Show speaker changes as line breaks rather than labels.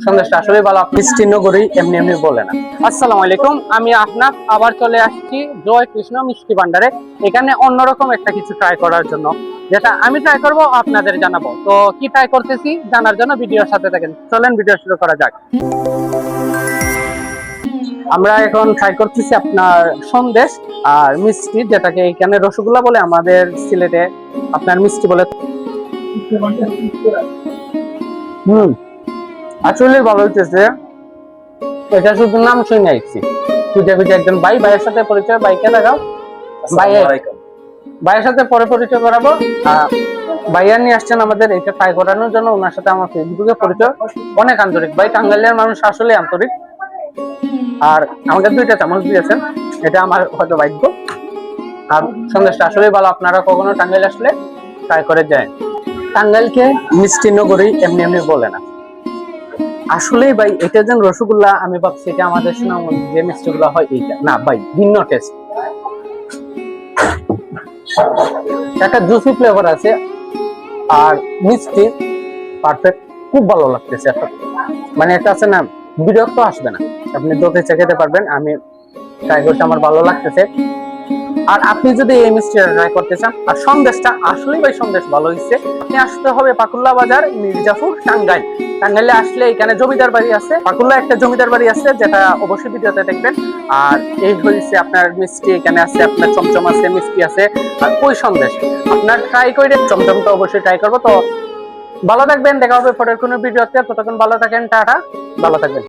সন্দেশটা আসলে ভালো, আপনি মিষ্টি নগরী এমনি এমনি বলে না। আসসালামু আলাইকুম, আমি আহনাফ আবার চলে আসছি জয় কৃষ্ণ মিষ্টি ভান্ডারে। এখানে অন্যরকম একটা কিছু ট্রাই করার জন্য, যেটা আমি ট্রাই করব আপনাদের জানাবো। তো কি ট্রাই করতেছি জানার জন্য ভিডিওর সাথে থাকেন। চলেন ভিডিও শুরু করা যাক। আমরা এখন ট্রাই করতেছি আপনার সন্দেশ আর মিষ্টি, যেটাকে এখানে রসগোল্লা বলে, আমাদের সিলেটে আপনার মিষ্টি বলে। আসলে ভালো হইতেছে। এটা শুধু নাম শুনে আইছি, খুঁজে খুঁজে একজন ভাইয়ের সাথে পরিচয়, ভাইকে দেখাও। ভাইয়ের সাথে পরে পরিচয় করাবো। ভাইয়া নিয়ে আসছেন আমাদের এটা ট্রাই করানোর জন্য। ওনার সাথে আমার ফেসবুকে পরিচয়, অনেক আন্তরিক ভাই। টাঙ্গাইলের মানুষ আসলে আন্তরিক। আর আমাকে 2টা চামচ দিয়েছেন, এটা আমার হয়তো ভাগ্য। আর সন্দেশটা আসলে ভালো, আপনারা কখনো টাঙ্গাইল আসলে ট্রাই করে যায়। টাঙ্গাইলকে মিষ্টি নগরী এমনি এমনি বলে না। আসলেই ভাই, এটা যেন রসগোল্লা, আমি ভাবছি এটা আমাদের সুনামগঞ্জ যে মিষ্টিগুলো হয় এইটা না ভাই, ভিন্ন টেস্ট। একটা জুসি ফ্লেভার আছে আর মিষ্টি পারফেক্ট, খুব ভালো লাগতেছে। মানে এটা আছে না, বিরক্ত আসবে না, আপনি যত ইচ্ছা খেতে পারবেন। আমি ট্রাই করতে আমার ভালো লাগতেছে। আর আপনি যদি এই মিষ্টিটা ট্রাই করতে চান, আর সন্দেশটা আসলেই ভাই সন্দেশ ভালো হয়েছে। আপনি আসতে হবে পাকুল্লা বাজার, মির্জাপুর, টাঙ্গাইল। টাঙ্গাইলে আসলে এখানে জমিদার বাড়ি আছে, পাকুল্লা একটা জমিদার বাড়ি আছে, যেটা অবশ্যই ভিডিওতে দেখবেন। আর এই হয়েছে আপনার মিষ্টি, এখানে আছে আপনার চমচম আছে, মিষ্টি আছে, আর ওই সন্দেশ আপনার ট্রাই করে। চমচমটা অবশ্যই ট্রাই করবো। তো ভালো থাকবেন, দেখা হবে পরের কোনো ভিডিওতে। ততক্ষণ ভালো থাকেন, টাটা, ভালো থাকবেন।